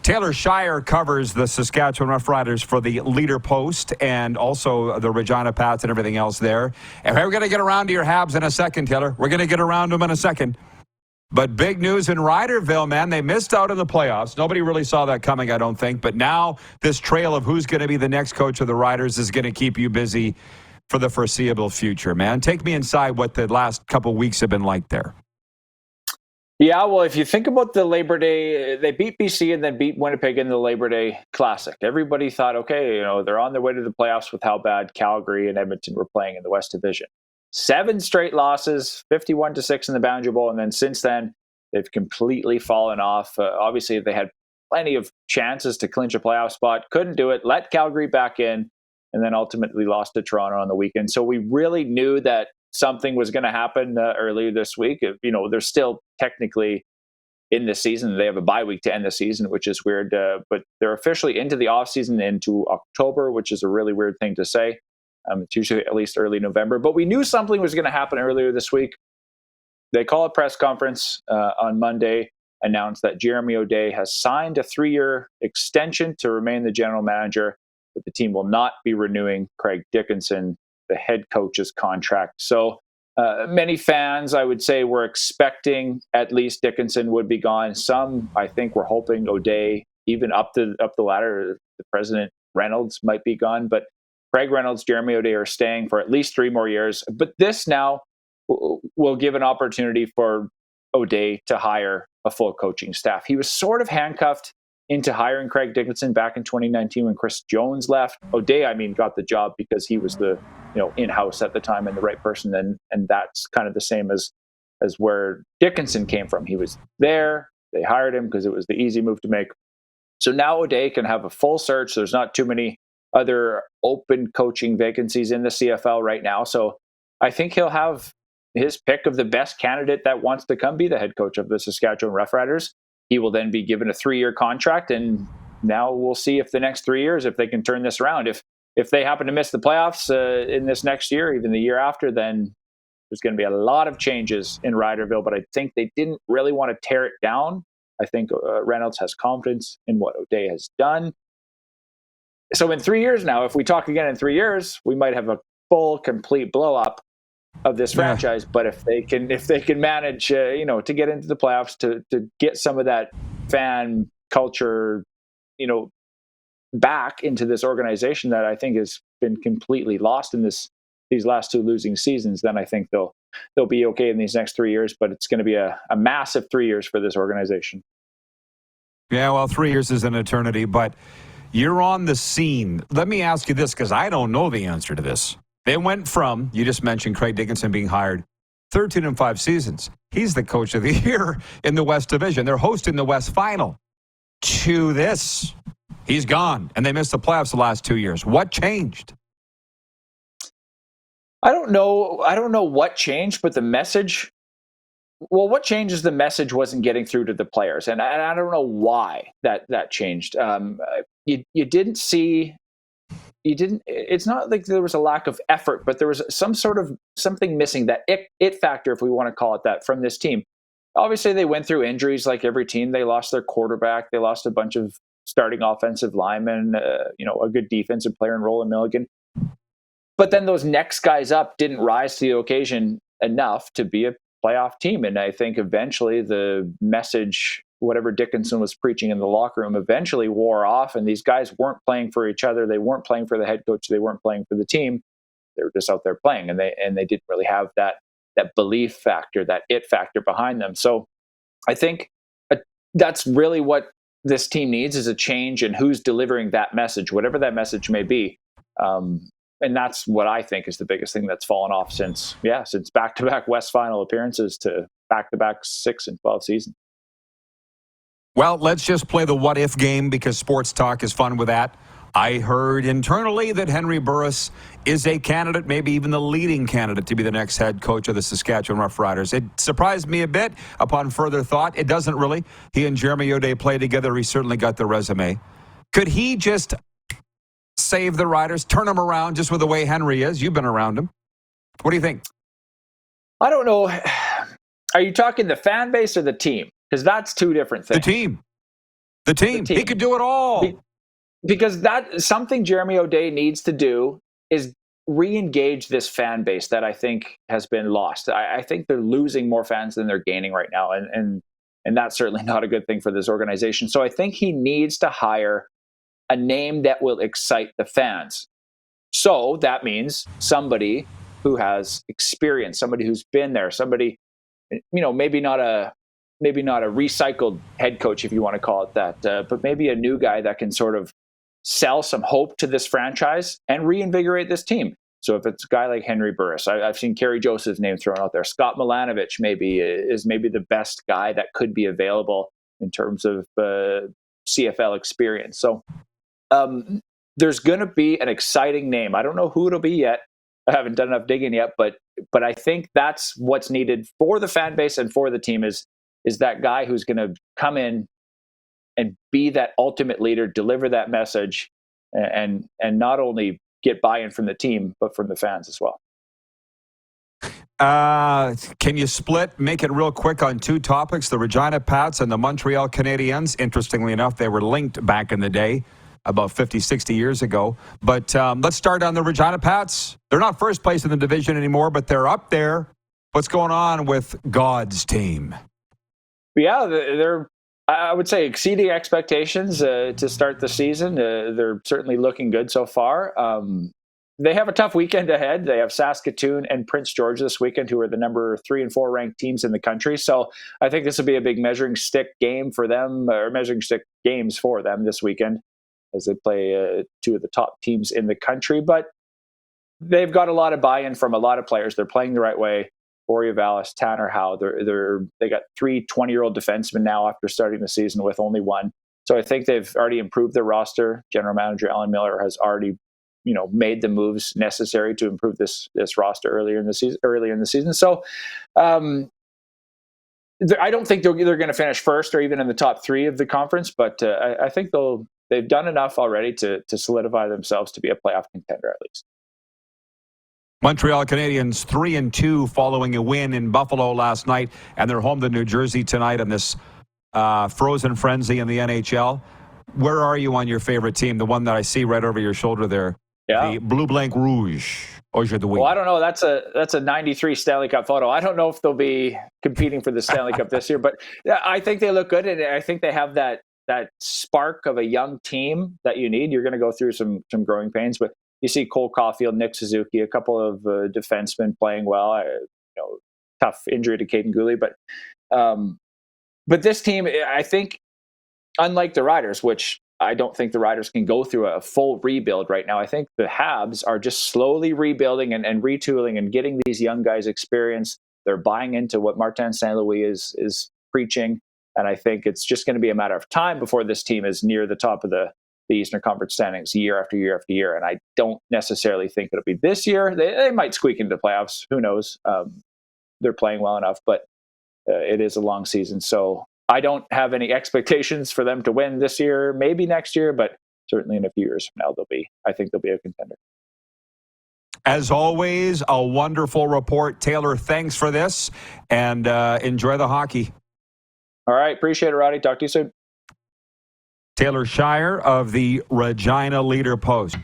Taylor Shire covers the Saskatchewan Roughriders for the Leader Post and also the Regina Pats and everything else there. And we're going to get around to your Habs in a second, Taylor. We're going to get around to them in a second. But big news in Riderville, man. They missed out in the playoffs. Nobody really saw that coming, I don't think. But now this trail of who's going to be the next coach of the Riders is going to keep you busy for the foreseeable future, man. Take me inside what the last couple weeks have been like there. Yeah, well, if you think about the Labor Day, they beat BC and then beat Winnipeg in the Labor Day Classic. Everybody thought, okay, they're on their way to the playoffs with how bad Calgary and Edmonton were playing in the West Division. 7 straight losses, 51-6 in the Boundary Bowl, and then since then, they've completely fallen off. Obviously, they had plenty of chances to clinch a playoff spot, couldn't do it, let Calgary back in, and then ultimately lost to Toronto on the weekend. So we really knew that something was going to happen earlier this week. They're still technically in the season. They have a bye week to end the season, which is weird. But they're officially into the offseason into October, which is a really weird thing to say. It's usually at least early November. But we knew something was going to happen earlier this week. They call a press conference on Monday, announced that Jeremy O'Day has signed a 3-year extension to remain the general manager, but the team will not be renewing Craig Dickinson, the head coach's contract. So many fans, I would say, were expecting at least Dickinson would be gone. Some, I think, were hoping O'Day, even up the ladder, the president Reynolds might be gone. But Craig Reynolds, Jeremy O'Day are staying for at least 3 more years. But this now will give an opportunity for O'Day to hire a full coaching staff. He was sort of handcuffed into hiring Craig Dickinson back in 2019 when Chris Jones left. O'Day, got the job because he was the in-house at the time and the right person. And that's kind of the same as where Dickinson came from. He was there. They hired him because it was the easy move to make. So now O'Day can have a full search. There's not too many other open coaching vacancies in the CFL right now. So I think he'll have his pick of the best candidate that wants to come be the head coach of the Saskatchewan Roughriders. He will then be given a 3-year contract, and now we'll see if the next 3 years, if they can turn this around. If they happen to miss the playoffs in this next year, even the year after, then there's going to be a lot of changes in Riderville. But I think they didn't really want to tear it down. I think Reynolds has confidence in what O'Day has done. So in 3 years now, if we talk again in 3 years, we might have a full, complete blow up of this franchise. But if they can manage, to get into the playoffs, to get some of that fan culture, back into this organization that I think has been completely lost in these last 2 losing seasons, then I think they'll be okay in these next 3 years. But it's going to be a massive 3 years for this organization. Yeah, well, 3 years is an eternity, but you're on the scene. Let me ask you this, because I don't know the answer to this. They went from, you just mentioned Craig Dickinson being hired, 13-5 seasons. He's the coach of the year in the West Division. They're hosting the West Final. To this, he's gone, and they missed the playoffs the last 2 years. What changed? I don't know what changed, but the message. Well, what changed is the message wasn't getting through to the players, and I don't know why that changed. You didn't see. You didn't. It's not like there was a lack of effort, but there was something missing. That it factor, if we want to call it that, from this team. Obviously, they went through injuries like every team. They lost their quarterback. They lost a bunch of starting offensive linemen. A good defensive player in Roland Milligan. But then those next guys up didn't rise to the occasion enough to be a playoff team. And I think eventually the message, whatever Dickinson was preaching in the locker room, eventually wore off. And these guys weren't playing for each other. They weren't playing for the head coach. They weren't playing for the team. They were just out there playing, and they didn't really have that belief factor, that it factor behind them. So I think that's really what this team needs, is a change in who's delivering that message, whatever that message may be. And that's what I think is the biggest thing that's fallen off since back-to-back West Final appearances to back-to-back 6 and 12 seasons. Well, let's just play the what-if game, because sports talk is fun with that. I heard internally that Henry Burris is a candidate, maybe even the leading candidate, to be the next head coach of the Saskatchewan Roughriders. It surprised me a bit upon further thought. It doesn't really. He and Jeremy O'Day play together. He certainly got the resume. Could he just save the Riders, turn them around just with the way Henry is? You've been around him. What do you think? I don't know. Are you talking the fan base or the team? Because that's 2 different things. The team. The team. He could do it all. Because that's something Jeremy O'Day needs to do is re-engage this fan base that I think has been lost. I think they're losing more fans than they're gaining right now. And that's certainly not a good thing for this organization. So I think he needs to hire a name that will excite the fans. So that means somebody who has experience, somebody who's been there, somebody, maybe not a recycled head coach, if you want to call it that, but maybe a new guy that can sort of sell some hope to this franchise and reinvigorate this team. So if it's a guy like Henry Burris, I've seen Kerry Joseph's name thrown out there. Scott Milanovich is maybe the best guy that could be available in terms of CFL experience. So there's going to be an exciting name. I don't know who it'll be yet. I haven't done enough digging yet, but I think that's what's needed for the fan base and for the team is that guy who's going to come in and be that ultimate leader, deliver that message, and not only get buy-in from the team, but from the fans as well. Can you make it real quick on two topics, the Regina Pats and the Montreal Canadiens? Interestingly enough, they were linked back in the day, about 50, 60 years ago. But let's start on the Regina Pats. They're not first place in the division anymore, but they're up there. What's going on with God's team? Yeah, they're, I would say, exceeding expectations to start the season. They're certainly looking good so far. They have a tough weekend ahead. They have Saskatoon and Prince George this weekend, who are the number 3 and 4 ranked teams in the country. So I think this will be a big measuring stick game for them, or measuring stick games for them this weekend, as they play two of the top teams in the country. But they've got a lot of buy-in from a lot of players. They're playing the right way. Borja Vallis, Tanner Howe. They got 3 20-year-old defensemen now after starting the season with only one. So I think they've already improved their roster. General Manager Alan Miller has already, made the moves necessary to improve this roster earlier in the season. So I don't think they're going to finish first or even in the top 3 of the conference, but I think they've done enough already to solidify themselves to be a playoff contender at least. Montreal Canadiens 3-2 following a win in Buffalo last night, and they're home to New Jersey tonight in this frozen frenzy in the NHL. Where are you on your favorite team, the one that I see right over your shoulder there? Yeah. The Bleu Blanc Rouge. Well, I don't know. That's a 93 Stanley Cup photo. I don't know if they'll be competing for the Stanley Cup this year, but I think they look good, and I think they have that spark of a young team that you need. You're going to go through some growing pains, but you see Cole Caulfield, Nick Suzuki, a couple of defensemen playing well. Tough injury to Caden Gooley, but this team, I think, unlike the Riders, which I don't think the Riders can go through a full rebuild right now. I think the Habs are just slowly rebuilding and retooling and getting these young guys experience. They're buying into what Martin St. Louis is preaching, and I think it's just going to be a matter of time before this team is near the top of the Eastern Conference standings year after year after year. And I don't necessarily think it'll be this year. They might squeak into the playoffs. Who knows? They're playing well enough, but it is a long season. So I don't have any expectations for them to win this year, maybe next year, but certainly in a few years from now, I think they'll be a contender. As always, a wonderful report. Taylor, thanks for this, and enjoy the hockey. All right. Appreciate it, Roddy. Talk to you soon. Taylor Shire of the Regina Leader Post.